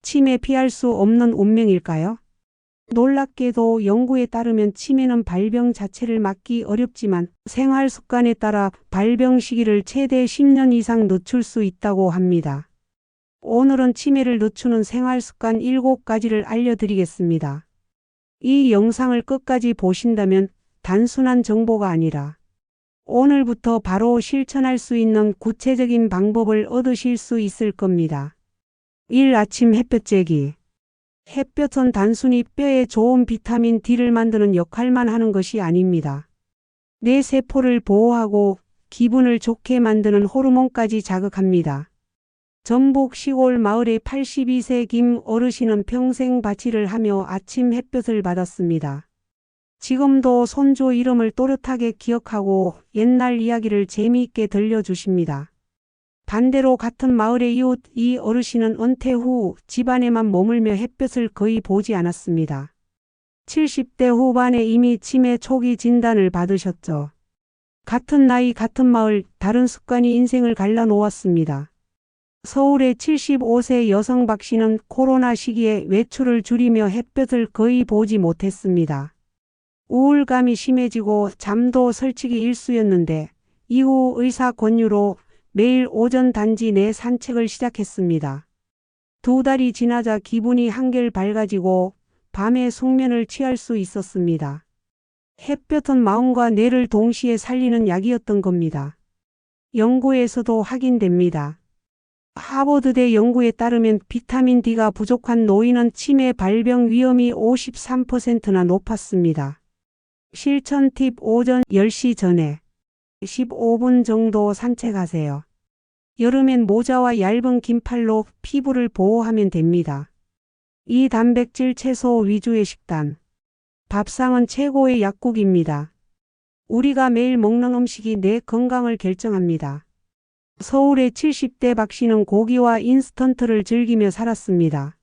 치매 피할 수 없는 운명일까요? 놀랍게도 연구에 따르면 치매는 발병 자체를 막기 어렵지만 생활 습관에 따라 발병 시기를 최대 10년 이상 늦출 수 있다고 합니다. 오늘은 치매를 늦추는 생활 습관 7가지를 알려드리겠습니다. 이 영상을 끝까지 보신다면 단순한 정보가 아니라 오늘부터 바로 실천할 수 있는 구체적인 방법을 얻으실 수 있을 겁니다. 1. 아침 햇볕 쬐기. 햇볕은 단순히 뼈에 좋은 비타민 D를 만드는 역할만 하는 것이 아닙니다. 뇌 세포를 보호하고 기분을 좋게 만드는 호르몬까지 자극합니다. 전북 시골 마을의 82세 김 어르신은 평생 밭일을 하며 아침 햇볕을 받았습니다. 지금도 손주 이름을 또렷하게 기억하고 옛날 이야기를 재미있게 들려주십니다. 반대로 같은 마을의 이웃 이 어르신은 은퇴 후 집안에만 머물며 햇볕을 거의 보지 않았습니다. 70대 후반에 이미 치매 초기 진단을 받으셨죠. 같은 나이 같은 마을 다른 습관이 인생을 갈라놓았습니다. 서울의 75세 여성 박 씨는 코로나 시기에 외출을 줄이며 햇볕을 거의 보지 못했습니다. 우울감이 심해지고 잠도 설치기 일쑤였는데 이후 의사 권유로 매일 오전 단지 내 산책을 시작했습니다. 2달이 지나자 기분이 한결 밝아지고 밤에 숙면을 취할 수 있었습니다. 햇볕은 마음과 뇌를 동시에 살리는 약이었던 겁니다. 연구에서도 확인됩니다. 하버드대 연구에 따르면 비타민 D가 부족한 노인은 치매 발병 위험이 53%나 높았습니다. 실천 팁: 오전 10시 전에 15분 정도 산책하세요. 여름엔 모자와 얇은 긴팔로 피부를 보호하면 됩니다. 2. 단백질 채소 위주의 식단. 밥상은 최고의 약국입니다. 우리가 매일 먹는 음식이 내 건강을 결정합니다. 서울의 70대 박 씨는 고기와 인스턴트를 즐기며 살았습니다.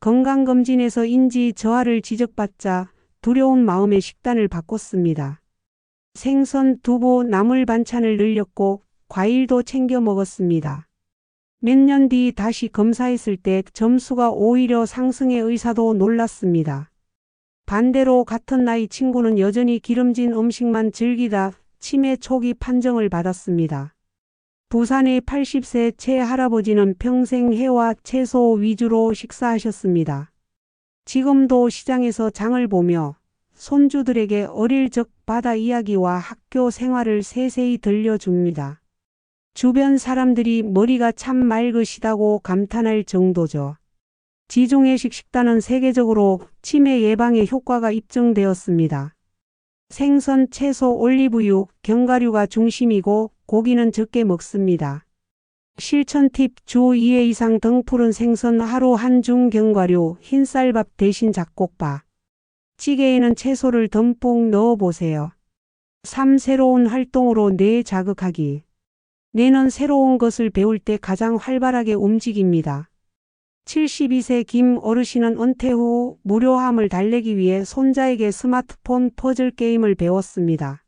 건강검진에서 인지 저하를 지적받자 두려운 마음에 식단을 바꿨습니다. 생선, 두부, 나물 반찬을 늘렸고 과일도 챙겨 먹었습니다. 몇 년 뒤 다시 검사했을 때 점수가 오히려 상승해 의사도 놀랐습니다. 반대로 같은 나이 친구는 여전히 기름진 음식만 즐기다 치매 초기 판정을 받았습니다. 부산의 80세 최 할아버지는 평생 해와 채소 위주로 식사하셨습니다. 지금도 시장에서 장을 보며 손주들에게 어릴 적 바다 이야기와 학교 생활을 세세히 들려줍니다. 주변 사람들이 머리가 참 맑으시다고 감탄할 정도죠. 지중해식 식단은 세계적으로 치매 예방에 효과가 입증되었습니다. 생선, 채소, 올리브유, 견과류가 중심이고 고기는 적게 먹습니다. 실천 팁: 주 2회 이상 등푸른 생선, 하루 한중 견과류, 흰쌀밥 대신 잡곡밥. 찌개에는 채소를 듬뿍 넣어보세요. 3. 새로운 활동으로 뇌 자극하기. 뇌는 새로운 것을 배울 때 가장 활발하게 움직입니다. 72세 김 어르신은 은퇴 후 무료함을 달래기 위해 손자에게 스마트폰 퍼즐 게임을 배웠습니다.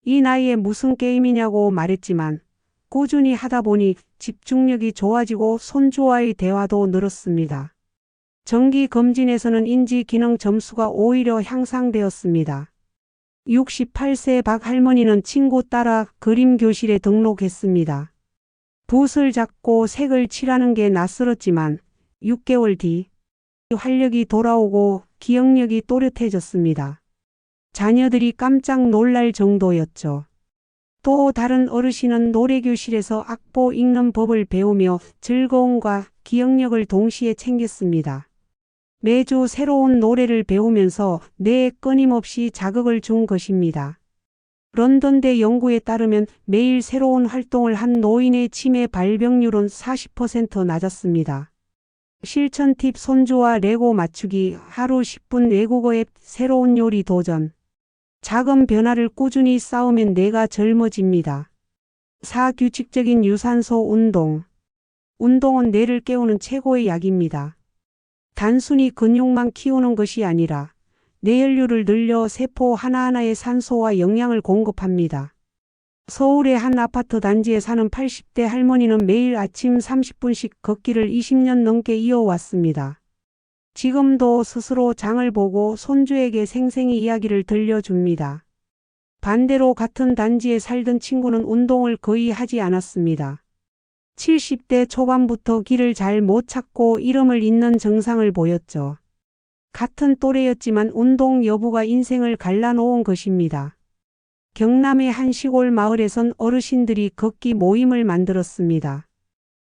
이 나이에 무슨 게임이냐고 말했지만 꾸준히 하다 보니 집중력이 좋아지고 손주와의 대화도 늘었습니다. 정기 검진에서는 인지 기능 점수가 오히려 향상되었습니다. 68세 박 할머니는 친구 따라 그림 교실에 등록했습니다. 붓을 잡고 색을 칠하는 게 낯설었지만 6개월 뒤 활력이 돌아오고 기억력이 또렷해졌습니다. 자녀들이 깜짝 놀랄 정도였죠. 또 다른 어르신은 노래교실에서 악보 읽는 법을 배우며 즐거움과 기억력을 동시에 챙겼습니다. 매주 새로운 노래를 배우면서 뇌에 끊임없이 자극을 준 것입니다. 런던대 연구에 따르면 매일 새로운 활동을 한 노인의 치매 발병률은 40% 낮았습니다. 실천 팁: 손주와 레고 맞추기, 하루 10분 외국어 앱, 새로운 요리 도전. 작은 변화를 꾸준히 쌓으면 뇌가 젊어집니다. 4. 규칙적인 유산소 운동. 운동은 뇌를 깨우는 최고의 약입니다. 단순히 근육만 키우는 것이 아니라 뇌혈류를 늘려 세포 하나하나에 산소와 영양을 공급합니다. 서울의 한 아파트 단지에 사는 80대 할머니는 매일 아침 30분씩 걷기를 20년 넘게 이어왔습니다. 지금도 스스로 장을 보고 손주에게 생생히 이야기를 들려줍니다. 반대로 같은 단지에 살던 친구는 운동을 거의 하지 않았습니다. 70대 초반부터 길을 잘 못 찾고 이름을 잇는 증상을 보였죠. 같은 또래였지만 운동 여부가 인생을 갈라놓은 것입니다. 경남의 한 시골 마을에선 어르신들이 걷기 모임을 만들었습니다.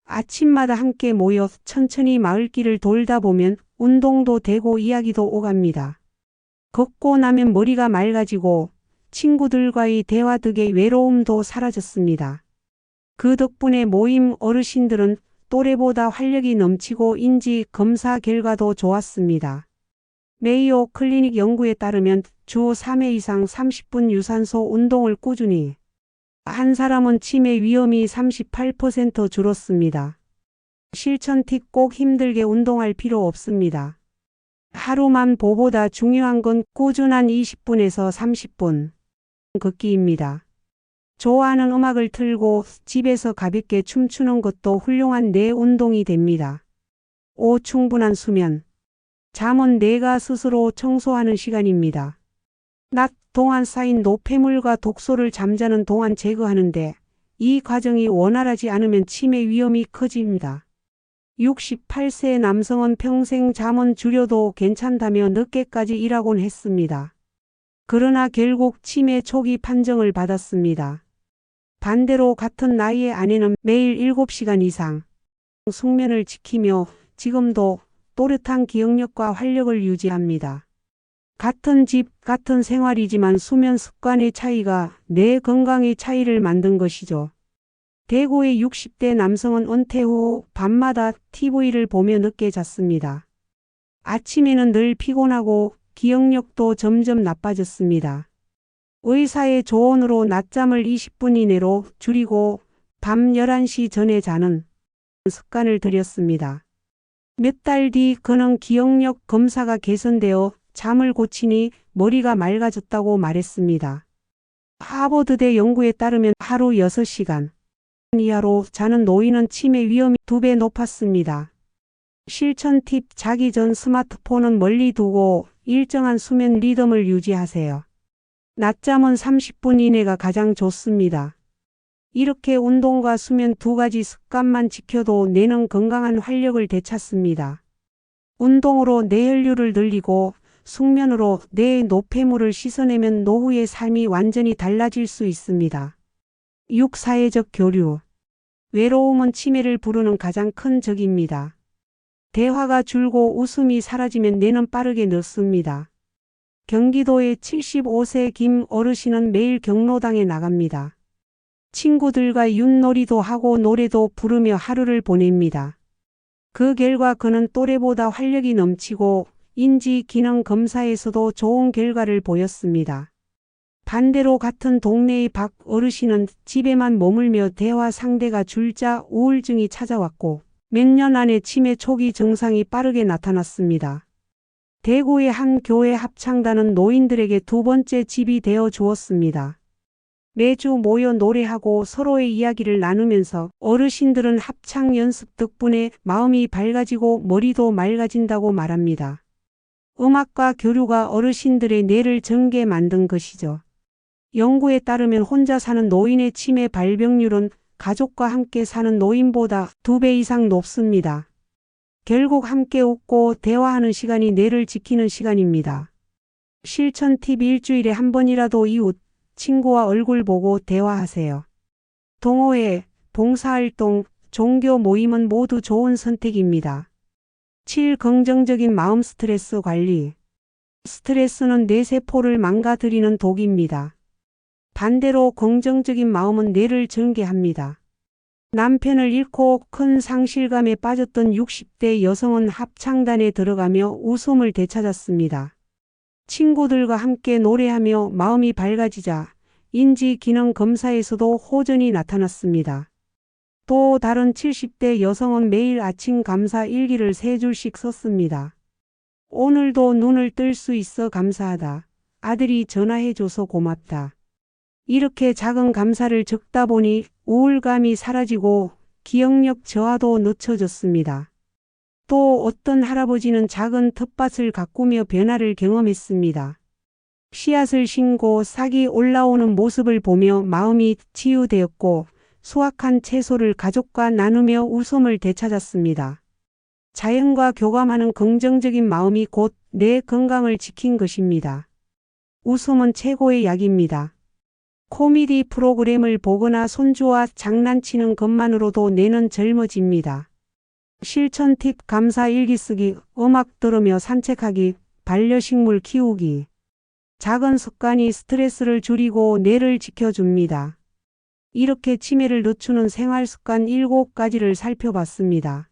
아침마다 함께 모여 천천히 마을길을 돌다 보면 운동도 되고 이야기도 오갑니다. 걷고 나면 머리가 맑아지고 친구들과의 대화 덕에 외로움도 사라졌습니다. 그 덕분에 모임 어르신들은 또래보다 활력이 넘치고 인지 검사 결과도 좋았습니다. 메이오 클리닉 연구에 따르면 주 3회 이상 30분 유산소 운동을 꾸준히 한 사람은 치매 위험이 38% 줄었습니다. 실천 팁: 꼭 힘들게 운동할 필요 없습니다. 하루만 보보다 중요한 건 꾸준한 20분에서 30분 걷기입니다. 좋아하는 음악을 틀고 집에서 가볍게 춤추는 것도 훌륭한 뇌 운동이 됩니다. 5. 충분한 수면. 잠은 뇌가 스스로 청소하는 시간입니다. 낮 동안 쌓인 노폐물과 독소를 잠자는 동안 제거하는데 이 과정이 원활하지 않으면 치매 위험이 커집니다. 68세 남성은 평생 잠은 줄여도 괜찮다며 늦게까지 일하곤 했습니다. 그러나 결국 치매 초기 판정을 받았습니다. 반대로 같은 나이의 아내는 매일 7시간 이상 숙면을 지키며 지금도 또렷한 기억력과 활력을 유지합니다. 같은 집, 같은 생활이지만 수면 습관의 차이가 뇌 건강의 차이를 만든 것이죠. 대구의 60대 남성은 은퇴 후 밤마다 TV를 보며 늦게 잤습니다. 아침에는 늘 피곤하고 기억력도 점점 나빠졌습니다. 의사의 조언으로 낮잠을 20분 이내로 줄이고 밤 11시 전에 자는 습관을 들였습니다. 몇 달 뒤 그는 기억력 검사가 개선되어 잠을 고치니 머리가 맑아졌다고 말했습니다. 하버드대 연구에 따르면 하루 6시간 이하로 자는 노인은 치매 위험이 2배 높았습니다. 실천 팁: 자기 전 스마트폰은 멀리 두고 일정한 수면 리듬을 유지하세요. 낮잠은 30분 이내가 가장 좋습니다. 이렇게 운동과 수면 두 가지 습관만 지켜도 뇌는 건강한 활력을 되찾습니다. 운동으로 뇌혈류를 늘리고 숙면으로 뇌의 노폐물을 씻어내면 노후의 삶이 완전히 달라질 수 있습니다. 6. 사회적 교류. 외로움은 치매를 부르는 가장 큰 적입니다. 대화가 줄고 웃음이 사라지면 뇌는 빠르게 늙습니다. 경기도의 75세 김 어르신은 매일 경로당에 나갑니다. 친구들과 윷놀이도 하고 노래도 부르며 하루를 보냅니다. 그 결과 그는 또래보다 활력이 넘치고 인지 기능 검사에서도 좋은 결과를 보였습니다. 반대로 같은 동네의 박 어르신은 집에만 머물며 대화 상대가 줄자 우울증이 찾아왔고 몇 년 안에 치매 초기 증상이 빠르게 나타났습니다. 대구의 한 교회 합창단은 노인들에게 두 번째 집이 되어 주었습니다. 매주 모여 노래하고 서로의 이야기를 나누면서 어르신들은 합창 연습 덕분에 마음이 밝아지고 머리도 맑아진다고 말합니다. 음악과 교류가 어르신들의 뇌를 젊게 만든 것이죠. 연구에 따르면 혼자 사는 노인의 치매 발병률은 가족과 함께 사는 노인보다 2배 이상 높습니다. 결국 함께 웃고 대화하는 시간이 뇌를 지키는 시간입니다. 실천 팁: 일주일에 한 번이라도 이웃, 친구와 얼굴 보고 대화하세요. 동호회, 봉사활동, 종교 모임은 모두 좋은 선택입니다. 7. 긍정적인 마음 스트레스 관리. 스트레스는 뇌세포를 망가뜨리는 독입니다. 반대로 긍정적인 마음은 뇌를 전개합니다. 남편을 잃고 큰 상실감에 빠졌던 60대 여성은 합창단에 들어가며 웃음을 되찾았습니다. 친구들과 함께 노래하며 마음이 밝아지자 인지 기능 검사에서도 호전이 나타났습니다. 또 다른 70대 여성은 매일 아침 감사 일기를 3줄씩 썼습니다. 오늘도 눈을 뜰 수 있어 감사하다. 아들이 전화해줘서 고맙다. 이렇게 작은 감사를 적다 보니 우울감이 사라지고 기억력 저하도 늦춰졌습니다. 또 어떤 할아버지는 작은 텃밭을 가꾸며 변화를 경험했습니다. 씨앗을 심고 싹이 올라오는 모습을 보며 마음이 치유되었고 수확한 채소를 가족과 나누며 웃음을 되찾았습니다. 자연과 교감하는 긍정적인 마음이 곧 내 건강을 지킨 것입니다. 웃음은 최고의 약입니다. 코미디 프로그램을 보거나 손주와 장난치는 것만으로도 뇌는 젊어집니다. 실천 팁 감사 일기 쓰기, 음악 들으며 산책하기, 반려식물 키우기. 작은 습관이 스트레스를 줄이고 뇌를 지켜줍니다. 이렇게 치매를 늦추는 생활 습관 7가지를 살펴봤습니다.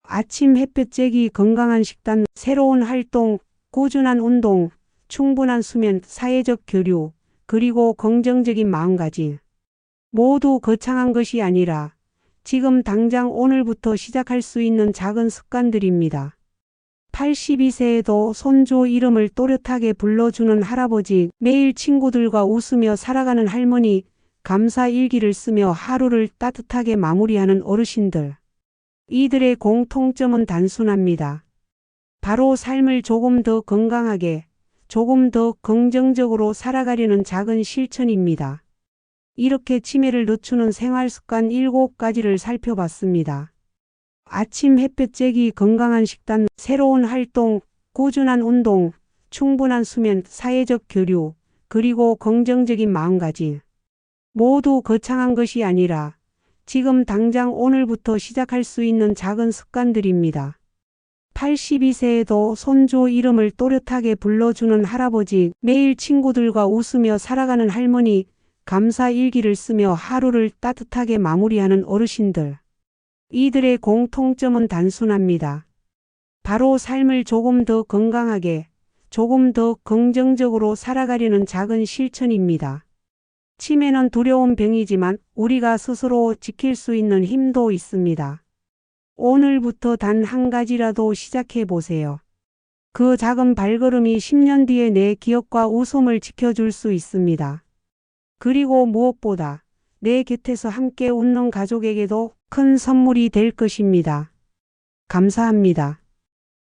아침 햇볕 쬐기, 건강한 식단, 새로운 활동, 꾸준한 운동, 충분한 수면, 사회적 교류, 그리고 긍정적인 마음가짐. 모두 거창한 것이 아니라 지금 당장 오늘부터 시작할 수 있는 작은 습관들입니다. 82세에도 손주 이름을 또렷하게 불러주는 할아버지, 매일 친구들과 웃으며 살아가는 할머니, 감사 일기를 쓰며 하루를 따뜻하게 마무리하는 어르신들. 이들의 공통점은 단순합니다. 바로 삶을 조금 더 건강하게, 조금 더 긍정적으로 살아가려는 작은 실천입니다. 이렇게 치매를 늦추는 생활 습관 7가지를 살펴봤습니다. 아침 햇볕 쬐기, 건강한 식단, 새로운 활동, 꾸준한 운동, 충분한 수면, 사회적 교류, 그리고 긍정적인 마음가짐. 모두 거창한 것이 아니라 지금 당장 오늘부터 시작할 수 있는 작은 습관들입니다. 82세에도 손주 이름을 또렷하게 불러주는 할아버지, 매일 친구들과 웃으며 살아가는 할머니, 감사 일기를 쓰며 하루를 따뜻하게 마무리하는 어르신들. 이들의 공통점은 단순합니다. 바로 삶을 조금 더 건강하게, 조금 더 긍정적으로 살아가려는 작은 실천입니다. 치매는 두려운 병이지만 우리가 스스로 지킬 수 있는 힘도 있습니다. 오늘부터 단 한 가지라도 시작해 보세요. 그 작은 발걸음이 10년 뒤에 내 기억과 웃음을 지켜줄 수 있습니다. 그리고 무엇보다 내 곁에서 함께 웃는 가족에게도 큰 선물이 될 것입니다. 감사합니다.